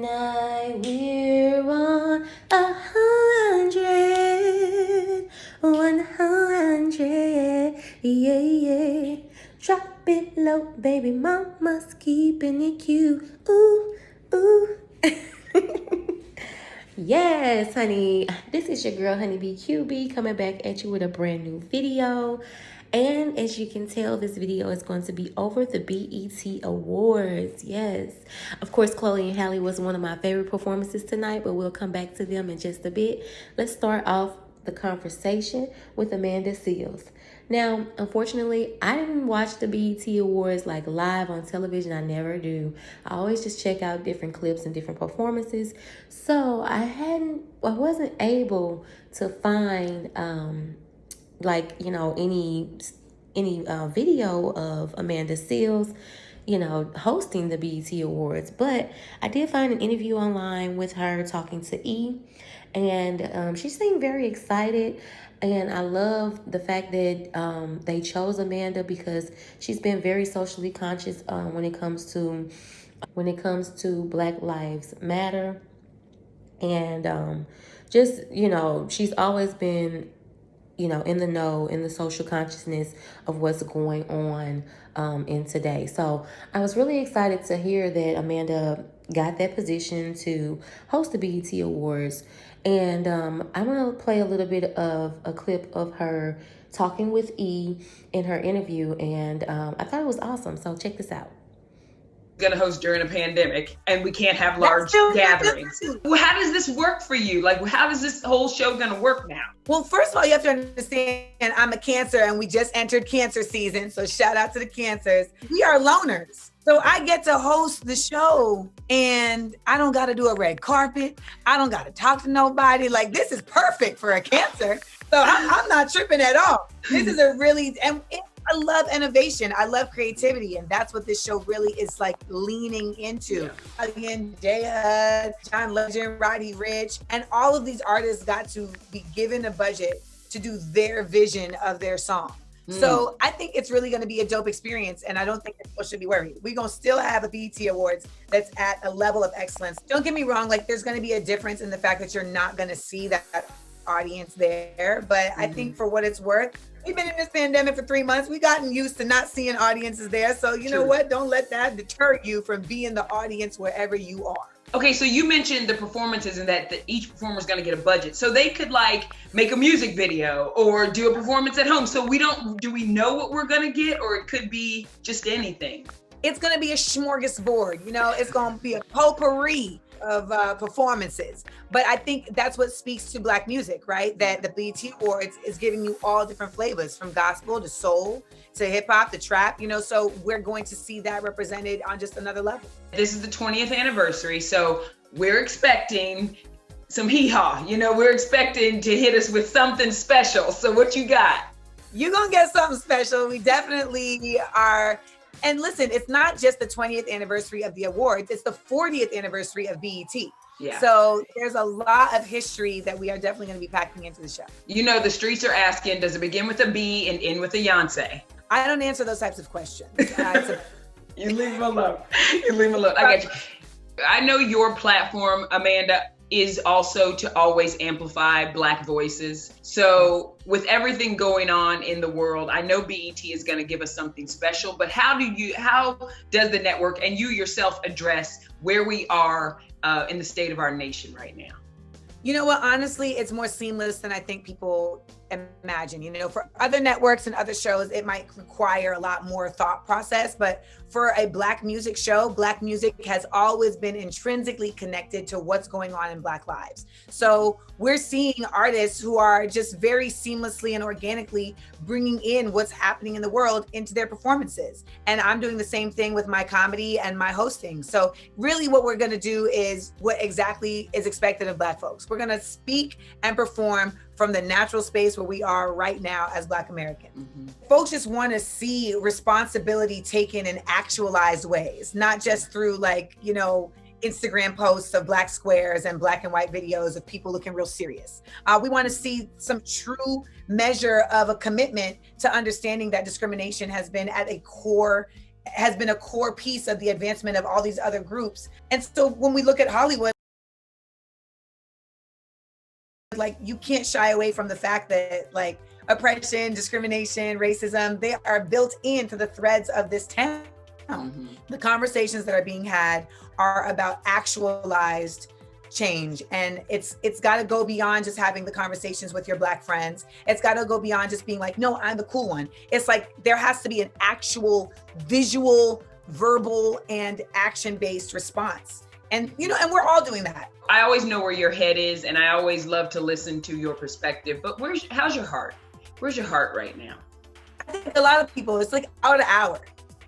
Tonight we're on 100, 100, yeah, yeah. Drop it low, baby mama's keeping it cute. Ooh, ooh. Yes, honey. This is your girl, Honeybee QB, coming back at you with a brand new video. And as you can tell, this video is going to be over the BET Awards. Yes. Of course, Chloe and Halle was one of my favorite performances tonight, but we'll come back to them in just a bit. Let's start off the conversation with Amanda Seales. Now, unfortunately, I didn't watch the BET Awards like live on television. I never do. I always just check out different clips and different performances. So I wasn't able to find any video of Amanda Seales, hosting the BET Awards. But I did find an interview online with her talking to E, and she seemed very excited. And I love the fact that they chose Amanda because she's been very socially conscious when it comes to Black Lives Matter. And she's always been in the know, in the social consciousness of what's going on in today. So I was really excited to hear that Amanda got that position to host the BET Awards. And I'm going to play a little bit of a clip of her talking with E in her interview. And I thought it was awesome. So check this out. Going to host during a pandemic and we can't have large gatherings. Well, how does this work for you? Like, how is this whole show going to work now? Well, first of all, you have to understand I'm a Cancer and we just entered Cancer season. So shout out to the Cancers. We are loners. So I get to host the show and I don't got to do a red carpet. I don't got to talk to nobody. Like, this is perfect for a Cancer. So I'm not tripping at all. This is I love innovation. I love creativity. And that's what this show really is like leaning into. Yeah. Again, J-Hud, John Legend, Roddy Ricch, and all of these artists got to be given a budget to do their vision of their song. So I think it's really going to be a dope experience. And I don't think that people should be worried. We're going to still have a BET Awards that's at a level of excellence. Don't get me wrong. Like, there's going to be a difference in the fact that you're not going to see that audience there. But I think for what it's worth, we've been in this pandemic for 3 months. We've gotten used to not seeing audiences there. So you know what? Don't let that deter you from being the audience wherever you are. Okay, so you mentioned the performances and that each performer is going to get a budget. So they could like make a music video or do a performance at home. So do we know what we're going to get, or it could be just anything? It's going to be a smorgasbord. It's going to be a potpourri of performances. But I think that's what speaks to Black music, right? That the BET Awards is giving you all different flavors, from gospel to soul to hip hop to trap, so we're going to see that represented on just another level. This is the 20th anniversary, so we're expecting some hee-haw. We're expecting to hit us with something special. So what you got? You're going to get something special. We definitely are. And listen, it's not just the 20th anniversary of the awards, it's the 40th anniversary of BET. Yeah. So there's a lot of history that we are definitely going to be packing into the show. The streets are asking, does it begin with a B and end with a Yonsei? I don't answer those types of questions. You leave them alone. I got you. I know your platform, Amanda, is also to always amplify Black voices. So with everything going on in the world, I know BET is going to give us something special, but how does the network and you yourself address where we are in the state of our nation right now? You know what? Honestly, it's more seamless than I think people imagine. For other networks and other shows, it might require a lot more thought process. But for a Black music show, Black music has always been intrinsically connected to what's going on in Black lives. So we're seeing artists who are just very seamlessly and organically bringing in what's happening in the world into their performances. And I'm doing the same thing with my comedy and my hosting. So really what we're going to do is what exactly is expected of Black folks. We're going to speak and perform from the natural space where we are right now as Black Americans. Mm-hmm. Folks just want to see responsibility taken in actualized ways, not just through Instagram posts of Black squares and black and white videos of people looking real serious. We want to see some true measure of a commitment to understanding that discrimination has been at a core has been a core piece of the advancement of all these other groups. And so when we look at Hollywood, like, you can't shy away from the fact that like oppression, discrimination, racism, they are built into the threads of this town. Mm-hmm. The conversations that are being had are about actualized change, and it's got to go beyond just having the conversations with your Black friends. It's got to go beyond just being like, no, I'm the cool one. It's like there has to be an actual visual, verbal, and action-based response. And and we're all doing that. I always know where your head is, and I always love to listen to your perspective. But how's your heart? Where's your heart right now? I think a lot of people, it's like hour to hour,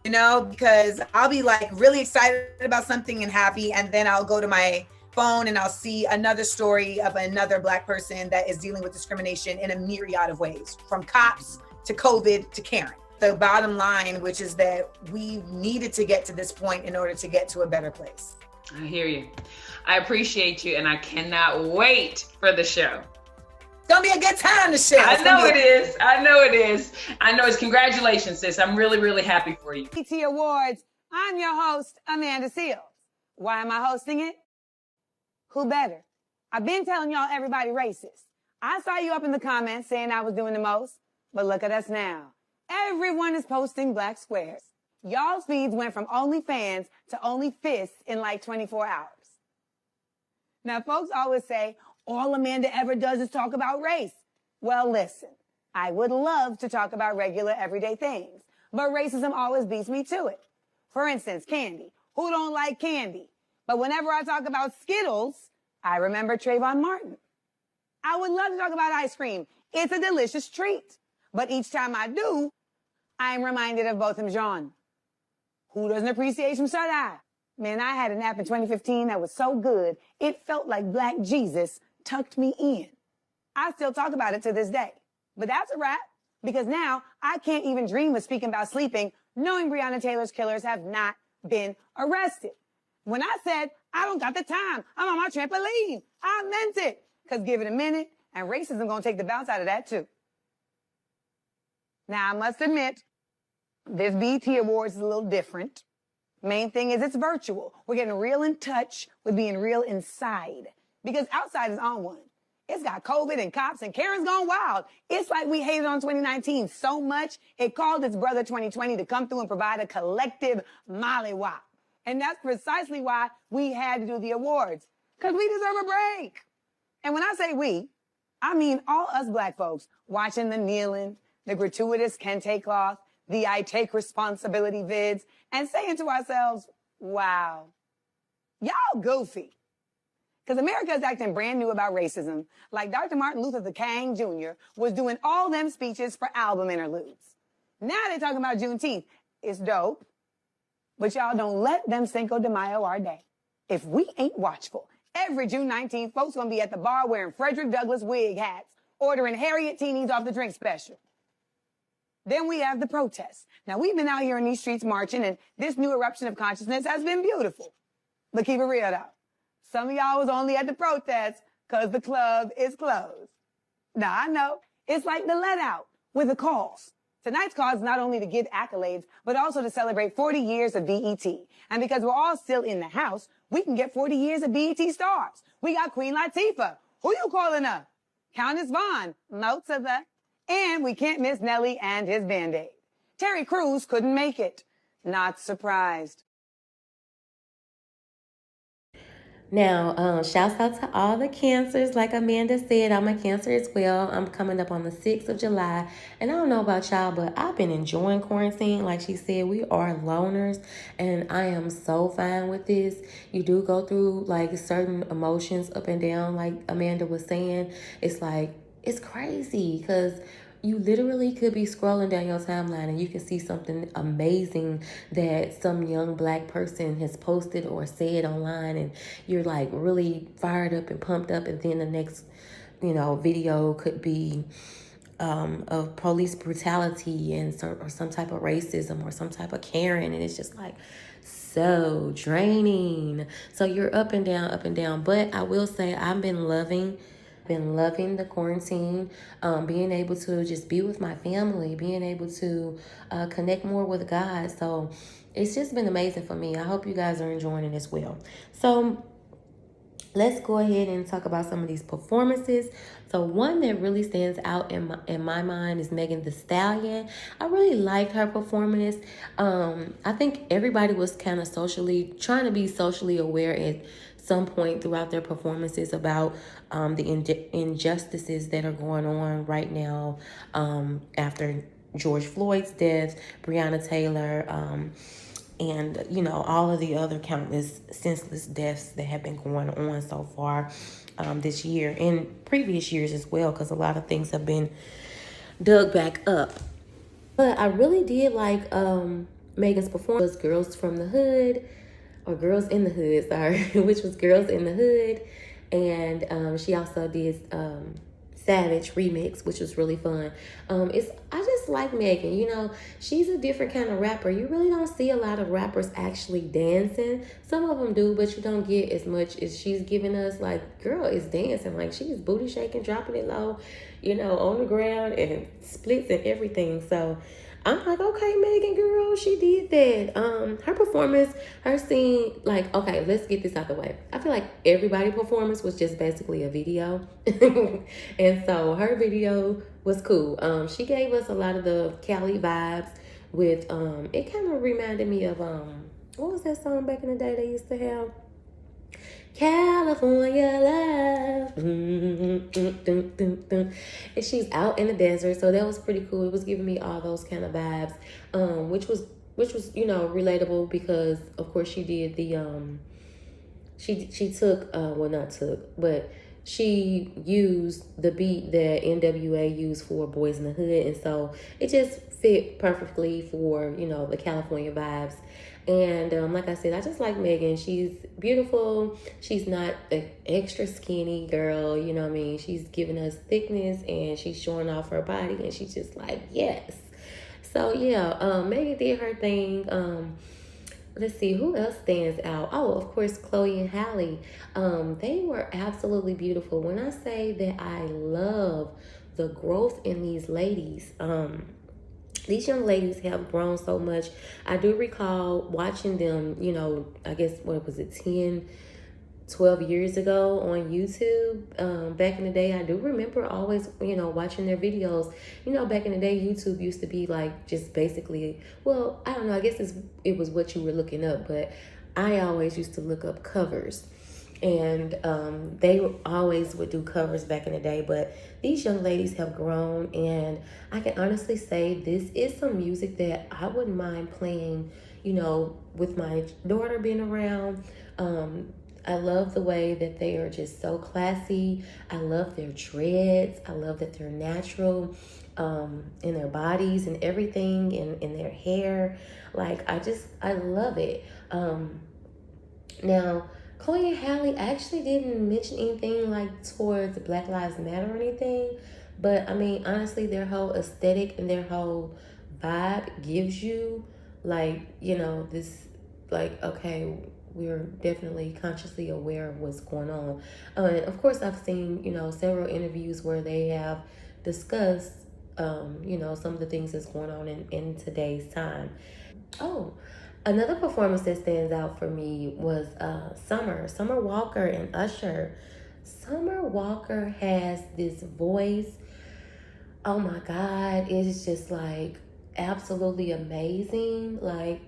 because I'll be like really excited about something and happy, and then I'll go to my phone and I'll see another story of another Black person that is dealing with discrimination in a myriad of ways, from cops to COVID to Karen. The bottom line, which is that we needed to get to this point in order to get to a better place. I hear you. I appreciate you, and I cannot wait for the show. It's gonna be a good time to share. I know it is. I know it is. I know it's. Congratulations, sis. I'm really, really happy for you. BET Awards. I'm your host, Amanda Seales. Why am I hosting it? Who better? I've been telling y'all everybody racist. I saw you up in the comments saying I was doing the most, but look at us now. Everyone is posting Black squares. Y'all's feeds went from OnlyFans to OnlyFists in like 24 hours. Now, folks always say, all Amanda ever does is talk about race. Well, listen, I would love to talk about regular everyday things, but racism always beats me to it. For instance, candy. Who don't like candy? But whenever I talk about Skittles, I remember Trayvon Martin. I would love to talk about ice cream. It's a delicious treat. But each time I do, I'm reminded of Botham Jean. Who doesn't appreciate some shut-eye? Man, I had a nap in 2015 that was so good, it felt like Black Jesus tucked me in. I still talk about it to this day. But that's a wrap, because now I can't even dream of speaking about sleeping, knowing Breonna Taylor's killers have not been arrested. When I said, I don't got the time, I'm on my trampoline, I meant it. Because give it a minute, and racism gonna take the bounce out of that too. Now, I must admit, this BET Awards is a little different. Main thing is it's virtual. We're getting real in touch with being real inside. Because outside is on one. It's got COVID and cops and Karen's gone wild. It's like we hated on 2019 so much, it called its brother 2020 to come through and provide a collective mollywop. And that's precisely why we had to do the awards. Because we deserve a break. And when I say we, I mean all us Black folks watching the kneeling, the gratuitous kente cloth, the I take responsibility vids, and saying to ourselves, wow, y'all goofy. Because America is acting brand new about racism, like Dr. Martin Luther King Jr. was doing all them speeches for album interludes. Now they're talking about Juneteenth. It's dope, but y'all don't let them Cinco de Mayo our day. If we ain't watchful, every June 19th, folks gonna be at the bar wearing Frederick Douglass wig hats, ordering Harriet Teenies off the drink special. Then we have the protests. Now, we've been out here in these streets marching, and this new eruption of consciousness has been beautiful. But keep it real, though. Some of y'all was only at the protests because the club is closed. Now, I know, it's like the let out with a cause. Tonight's cause is not only to give accolades, but also to celebrate 40 years of BET. And because we're all still in the house, we can get 40 years of BET stars. We got Queen Latifah. Who you calling up? Countess Vaughn. Most of the... And we can't miss Nelly and his Band-Aid. Terry Crews couldn't make it. Not surprised. Now, shouts out to all the cancers. Like Amanda said, I'm a cancer as well. I'm coming up on the 6th of July. And I don't know about y'all, but I've been enjoying quarantine. Like she said, we are loners. And I am so fine with this. You do go through like certain emotions up and down. Like Amanda was saying, it's like, it's crazy because you literally could be scrolling down your timeline and you can see something amazing that some young Black person has posted or said online, and you're like really fired up and pumped up, and then the next, video could be of police brutality and or some type of racism or some type of Karen, and it's just like so draining. So you're up and down. But I will say I've been loving the quarantine, being able to just be with my family, being able to connect more with God. So it's just been amazing for me. I hope you guys are enjoying it as well. So let's go ahead and talk about some of these performances. So one that really stands out in my mind is Megan Thee Stallion. I really liked her performance. I think everybody was kind of trying to be socially aware at some point throughout their performances about the injustices that are going on right now after George Floyd's death, Breonna Taylor, and all of the other countless senseless deaths that have been going on so far this year and previous years as well, because a lot of things have been dug back up. But I really did like Megan's performance. Girls from the Hood, or Girls in the Hood, sorry, which was Girls in the Hood. And she also did Savage remix, which was really fun. I just like Megan. She's a different kind of rapper. You really don't see a lot of rappers actually dancing. Some of them do, but you don't get as much as she's giving us. Like, girl is dancing. Like, she's booty shaking, dropping it low, on the ground, and splits and everything. So I'm like, okay, Megan, girl, she did that. Her performance, her scene, like, okay, let's get this out the way. I feel like everybody's performance was just basically a video. And so her video was cool. She gave us a lot of the Cali vibes with, it kind of reminded me of, what was that song back in the day they used to have? California love. And she's out in the desert, so that was pretty cool. It was giving me all those kind of vibes, which was relatable, because of course she did the she took well, not took, but she used the beat that NWA used for Boys in the Hood, and so it just fit perfectly for the California vibes. And like I said, I just like Megan. She's beautiful. She's not an extra skinny girl, you know what I mean? She's giving us thickness, and she's showing off her body, and she's just like, yes. So yeah, Megan did her thing. Let's see, who else stands out? Oh, of course, Chloe and Halle. They were absolutely beautiful. When I say that I love the growth in these ladies, these young ladies have grown so much. I do recall watching them, I guess, what was it, 10, 12 years ago on YouTube. Back in the day, I do remember always, watching their videos. Back in the day, YouTube used to be like just basically, well, I don't know, I guess it was what you were looking up, but I always used to look up covers. And they always would do covers back in the day, but these young ladies have grown, and I can honestly say this is some music that I wouldn't mind playing, with my daughter being around. I love the way that they are just so classy. I love their dreads. I love that they're natural in their bodies and everything, and in their hair. Like, I love it. Now, Chloe and Halle actually didn't mention anything like towards Black Lives Matter or anything, but I mean, honestly, their whole aesthetic and their whole vibe gives you like, this, like, okay, we're definitely consciously aware of what's going on. And of course, I've seen, several interviews where they have discussed, some of the things that's going on in today's time. Oh, another performance that stands out for me was Summer Walker and Usher. Summer Walker has this voice. Oh my God, it's just like absolutely amazing. Like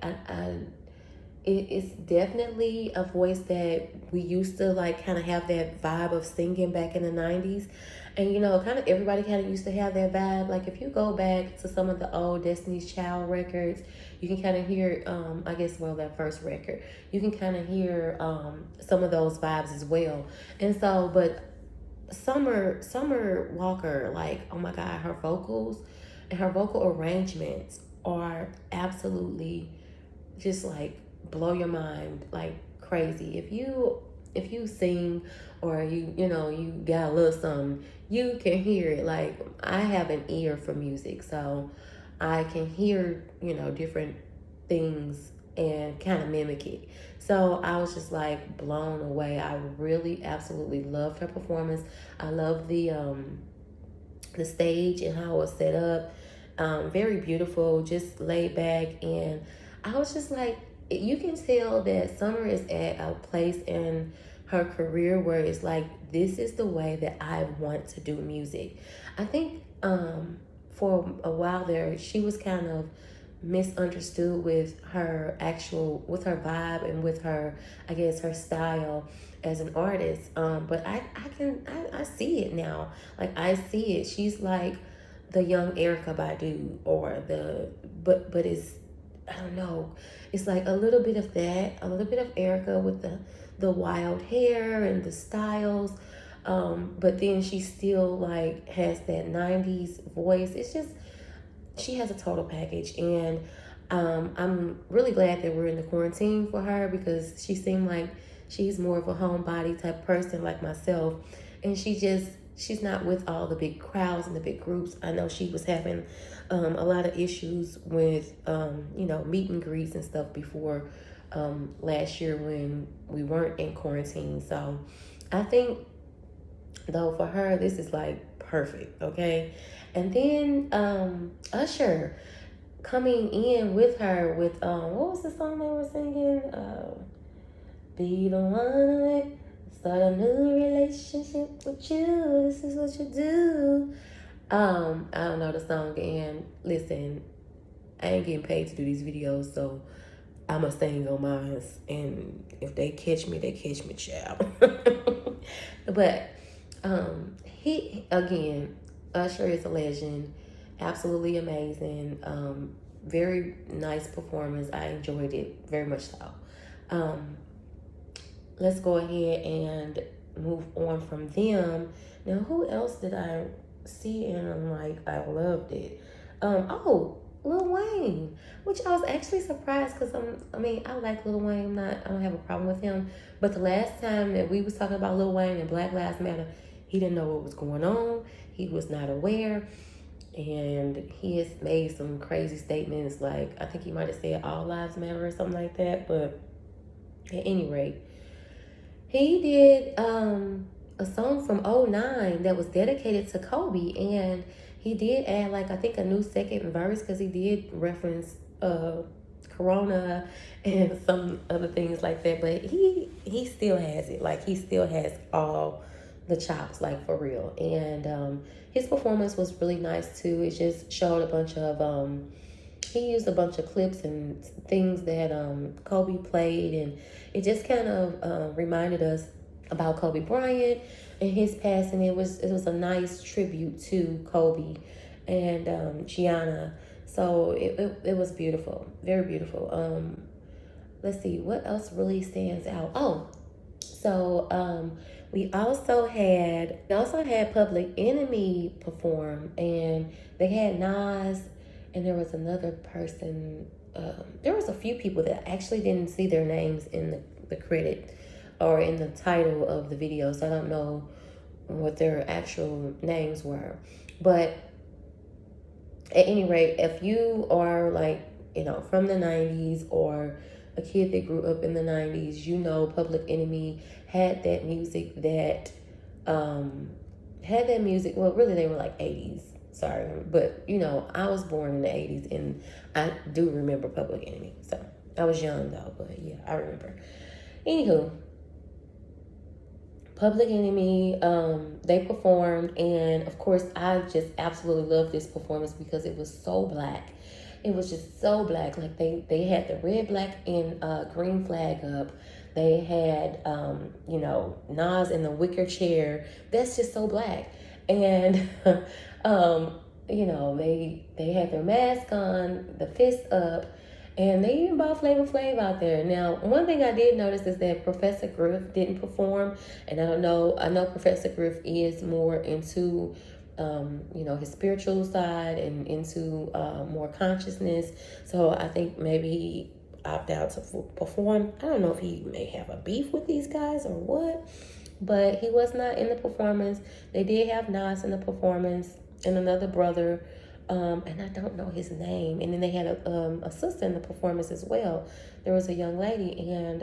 it's definitely a voice that we used to like kind of have that vibe of singing back in the 90s. And kind of everybody kind of used to have that vibe. Like if you go back to some of the old Destiny's Child records, you can kind of hear, I guess, well, that first record, you can kind of hear some of those vibes as well. And so, but Summer Walker, like, oh my God, her vocals and her vocal arrangements are absolutely just like blow your mind like crazy. If you sing, or you got a little something, you can hear it. Like, I have an ear for music, so I can hear different things and kind of mimic it. So I was just like blown away. I really absolutely loved her performance. I love the stage and how it was set up. Very beautiful, just laid back, and I was just like, you can tell that Summer is at a place in her career where it's like, this is the way that I want to do music. I think for a while there, she was kind of misunderstood with her vibe and with her, I guess, her style as an artist. But I see it now. Like, I see it. She's like the young Erica Badu, or but it's, I don't know. It's like a little bit of that, a little bit of Erica with the wild hair and the styles. But then she still like has that 90s voice. It's just, she has a total package. And I'm really glad that we're in the quarantine for her, because she seemed like she's more of a homebody type person like myself. And she's not with all the big crowds and the big groups. I know she was having a lot of issues with, meet and greets and stuff before last year when we weren't in quarantine. So I think, though, for her, this is like perfect, okay? And then Usher coming in with her with, what was the song they were singing? Be the one, start a new relationship with you, this is what you do. I don't know the song, and listen, I ain't getting paid to do these videos, so I'ma sing on mine, and if they catch me, child. But he, again, Usher is a legend, absolutely amazing, very nice performance. I enjoyed it very much so. Let's go ahead and move on from them. Now, who else did I see and I'm like, I loved it? Lil Wayne, which I was actually surprised, because I like Lil Wayne. I don't have a problem with him. But the last time that we was talking about Lil Wayne and Black Lives Matter, he didn't know what was going on. He was not aware. And he has made some crazy statements, like, I think he might have said all lives matter or something like that. But at any rate, he did a song from '09 that was dedicated to Kobe, and he did add, like, I think a new second verse, because he did reference Corona and some other things like that. But he still has it. Like, he still has all the chops, like, for real. And his performance was really nice too. It just showed a bunch of he used a bunch of clips and things that Kobe played, and it just kind of reminded us about Kobe Bryant and his passing. It was a nice tribute to Kobe and Gianna. So it was beautiful, very beautiful. Let's see, what else really stands out? We also had Public Enemy perform, and they had Nas, and there was another person. There was a few people that actually didn't see their names in the credit or in the title of the video, so I don't know what their actual names were. But at any rate, if you are like, from the 90s, or a kid that grew up in the 90s, Public Enemy had that music well, really they were like 80s, sorry, but I was born in the 80s, and I do remember Public Enemy. So I was young though, but yeah, I remember. Anywho, Public Enemy, they performed, and of course I just absolutely loved this performance because it was so black. It was just so black. Like, they had the red, black, and green flag up. They had, Nas in the wicker chair. That's just so black. And, they had their mask on, the fist up, and they even brought Flavor Flav out there. Now, one thing I did notice is that Professor Griff didn't perform. And I know Professor Griff is more into his spiritual side and into more consciousness. So I think maybe he opted out to perform. I don't know if he may have a beef with these guys or what, but he was not in the performance. They did have Nas in the performance and another brother, and I don't know his name. And then they had a sister in the performance as well. There was a young lady, and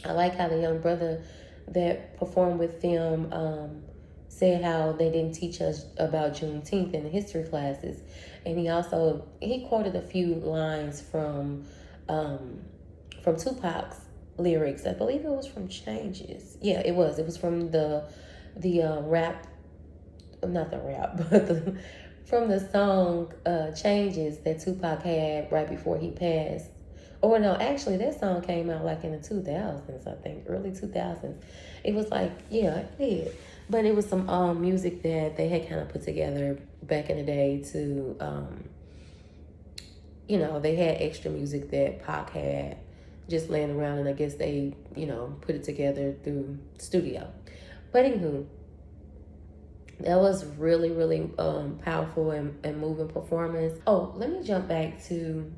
I like how the young brother that performed with them said how they didn't teach us about Juneteenth in the history classes. And he quoted a few lines from Tupac's lyrics. I believe it was from Changes. Yeah, it was. It was from the rap, not the rap, but from the song Changes that Tupac had right before he passed. Or no, actually that song came out like in the 2000s, I think, early 2000s. It was like, yeah, it did. But it was some music that they had kind of put together back in the day to, they had extra music that Pac had just laying around, and I guess they, put it together through studio. But anywho, that was really, really powerful and moving performance. Oh, let me jump back to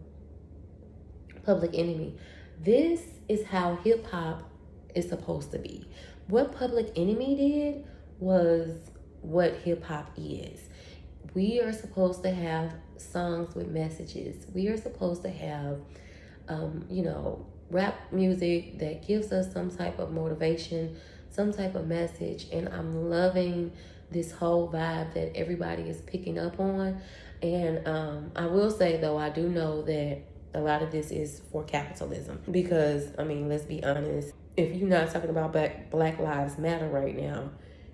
Public Enemy. This is how hip hop is supposed to be. What Public Enemy did was what hip hop is. We are supposed to have songs with messages. We are supposed to have, rap music that gives us some type of motivation, some type of message. And I'm loving this whole vibe that everybody is picking up on. And I will say, though, I do know that a lot of this is for capitalism. Because, let's be honest, if you're not talking about Black Lives Matter right now,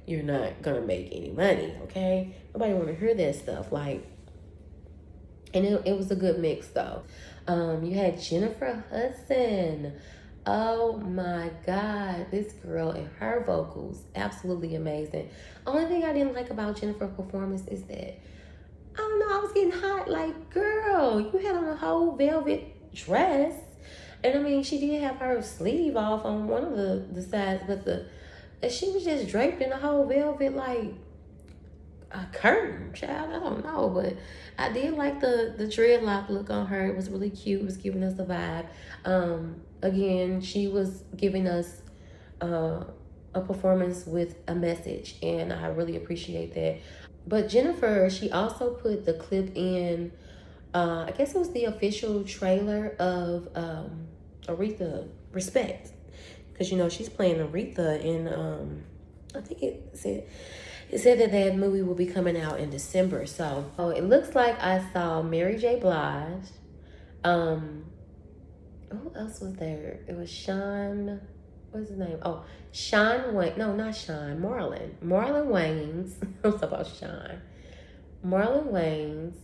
you're not going to make any money, okay? Nobody want to hear that stuff. And it was a good mix, though. You had Jennifer Hudson. Oh my God, this girl and her vocals, absolutely amazing. Only thing I didn't like about Jennifer's performance is that, I don't know, I was getting hot. Like, girl, you had on a whole velvet dress. And she did have her sleeve off on one of the sides, but she was just draped in a whole velvet, like a curtain, child. I don't know, but I did like the dreadlock look on her. It was really cute. It was giving us the vibe. Again, she was giving us a performance with a message, and I really appreciate that. But Jennifer, she also put the clip in, I guess it was the official trailer of Aretha Respect. Because, she's playing Aretha in, I think it said that movie will be coming out in December. So, it looks like I saw Mary J. Blige. Who else was there? It was Sean, what's his name? Oh, Sean Wayne. No, not Sean. Marlon Wayans. I'm talking about Sean. Marlon Wayans.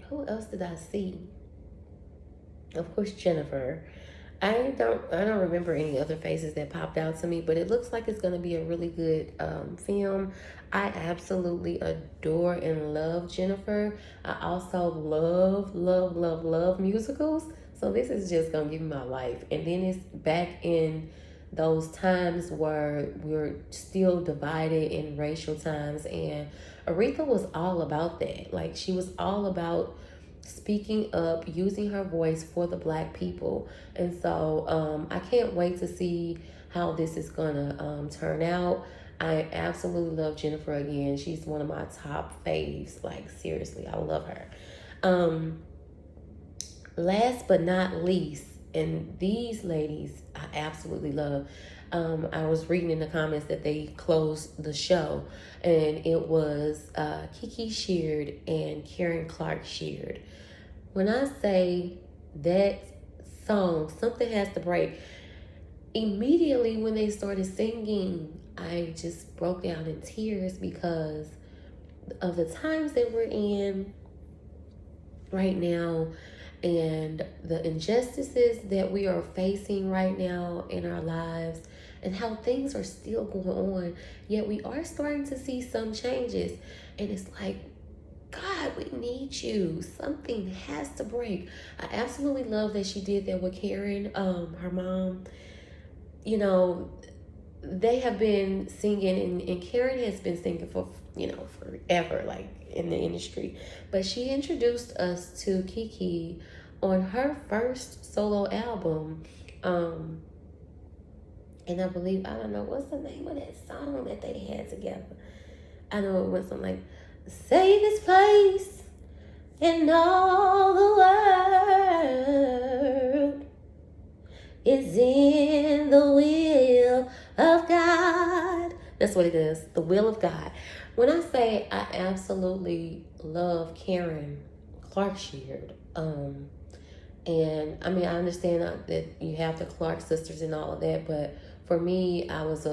Who else did I see? Of course, Jennifer. I don't remember any other faces that popped out to me, but it looks like it's going to be a really good film. I absolutely adore and love Jennifer. I also love musicals. So this is just going to give me my life. And then it's back in those times where we're still divided in racial times. And Aretha was all about that. Like, she was all about speaking up, using her voice for the Black people. And so I can't wait to see how this is gonna turn out. I absolutely love Jennifer again. She's one of my top faves. Like, seriously, I love her. Last but not least, and these ladies I absolutely love. I was reading in the comments that they closed the show, and it was KiKi Sheard and Karen Clark Sheard. When I say that song, Something Has to Break, immediately when they started singing, I just broke down in tears because of the times that we're in right now and the injustices that we are facing right now in our lives and how things are still going on, yet we are starting to see some changes. And it's like, God, we need you. Something has to break. I absolutely love that she did that with Karen, her mom. They have been singing, and Karen has been singing for, forever, like, in the industry. But she introduced us to KiKi on her first solo album. And I believe, I don't know, what's the name of that song that they had together? I know it was something like, safest place in all the world is in the will of God. That's what it is. The will of God. When I say I absolutely love Karen Clark Sheard, and I mean, I understand that you have the Clark sisters and all of that, but for me, I was,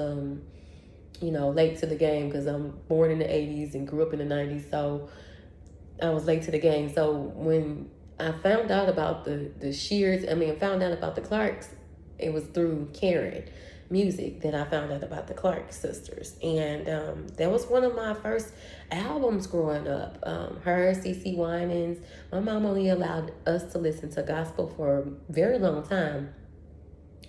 late to the game because I'm born in the 80s and grew up in the 90s. So I was late to the game. So when I found out about the Sheards, found out about the Clarks, it was through Karen music that I found out about the Clark sisters. And that was one of my first albums growing up. Her, CeCe Winans. My mom only allowed us to listen to gospel for a very long time.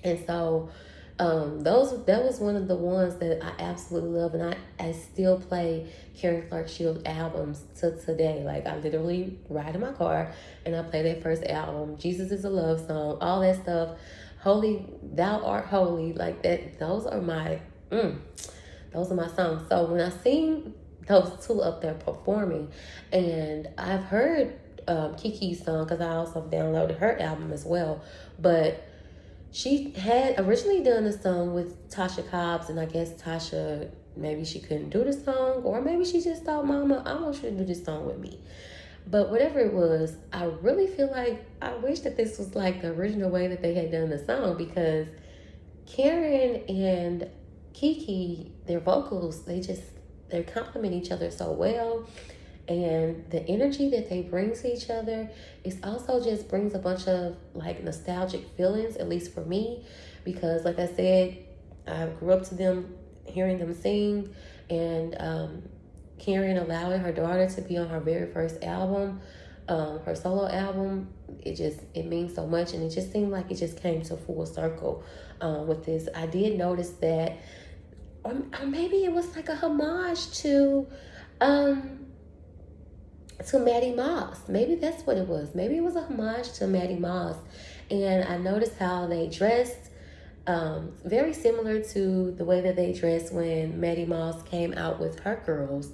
And so that was one of the ones that I absolutely love, and I still play Karen Clark Shield albums to today. Like, I literally ride in my car and I play that first album, Jesus is a Love Song, all that stuff, Holy, Thou Art Holy, like that. Those are my songs. So when I seen those two up there performing, and I've heard KiKi's song because I also downloaded her album as well, but she had originally done a song with Tasha Cobbs, and I guess Tasha, maybe she couldn't do the song, or maybe she just thought, Mama, I want you to do this song with me. But whatever it was, I really feel like I wish that this was like the original way that they had done the song, because Karen and KiKi, their vocals, they complement each other so well. And the energy that they bring to each other is also just brings a bunch of like nostalgic feelings, at least for me, because like I said, I grew up to them, hearing them sing, and Karen allowing her daughter to be on her very first album, her solo album, it means so much, and it just seemed like it just came to full circle with this. I did notice that, or maybe it was like a homage to Maddie Moss. Maybe that's what it was. Maybe it was a homage to Maddie Moss. And I noticed how they dressed, very similar to the way that they dressed when Maddie Moss came out with her girls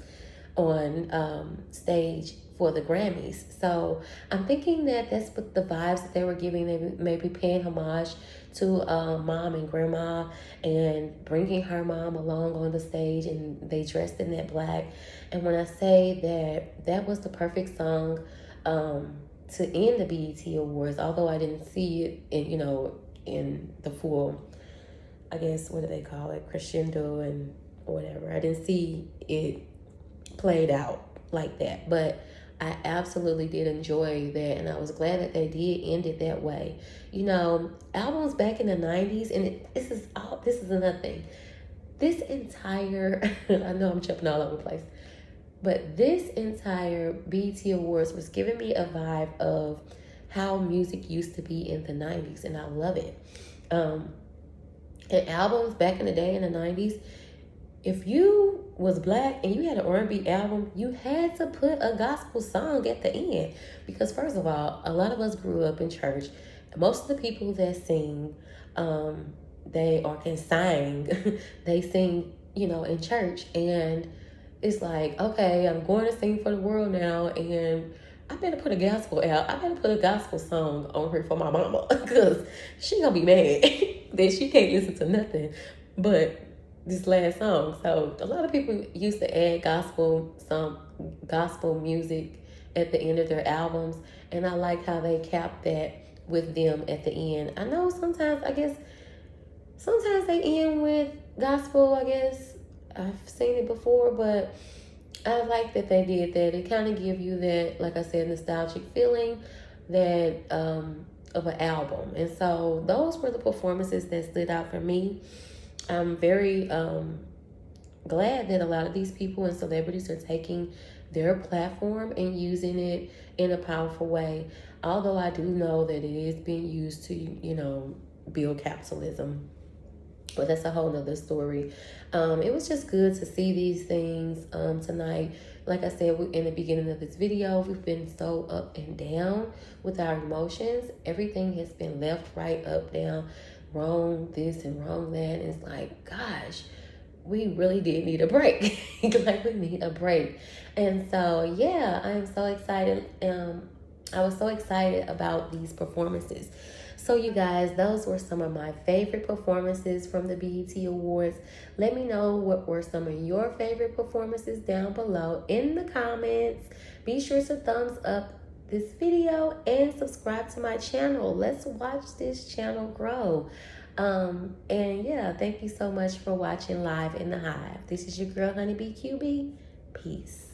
on stage for the Grammys. So I'm thinking that that's what the vibes that they were giving. They may be paying homage to mom and grandma, and bringing her mom along on the stage, and they dressed in that black. And when I say that was the perfect song to end the BET Awards, although I didn't see it in the full, I guess, what do they call it, crescendo and whatever. I didn't see it played out like that, but I absolutely did enjoy that, and I was glad that they did end it that way. Albums back in the 90s, and this is another thing. This entire, I know I'm jumping all over the place, but this entire BET Awards was giving me a vibe of how music used to be in the 90s, and I love it. And albums back in the day in the 90s, if you was black and you had an R&B album, you had to put a gospel song at the end, because first of all, a lot of us grew up in church. Most of the people that sing, can sing, they sing, in church, and it's like, okay, I'm going to sing for the world now, and I better put a gospel out. I better put a gospel song on here for my mama, because she gonna be mad that she can't listen to nothing but this last song. So a lot of people used to add gospel music at the end of their albums, and I like how they capped that with them at the end. I know sometimes they end with gospel, I guess. I've seen it before, but I like that they did that. It kind of give you that, like I said, nostalgic feeling that of an album. And so those were the performances that stood out for me. I'm very glad that a lot of these people and celebrities are taking their platform and using it in a powerful way. Although I do know that it is being used to, build capitalism. But that's a whole nother story. It was just good to see these things tonight. Like I said in the beginning of this video, we've been so up and down with our emotions. Everything has been left, right, up, down, wrong this and wrong that. And it's like, gosh, we really did need a break. Like, we need a break. And so, yeah, I'm so excited. I was so excited about these performances. So you guys, those were some of my favorite performances from the BET Awards. Let me know what were some of your favorite performances down below in the comments. Be sure to thumbs up this video and subscribe to my channel. Let's watch this channel grow. And yeah, thank you so much for watching Live in the Hive. This is your girl HBQB. Peace.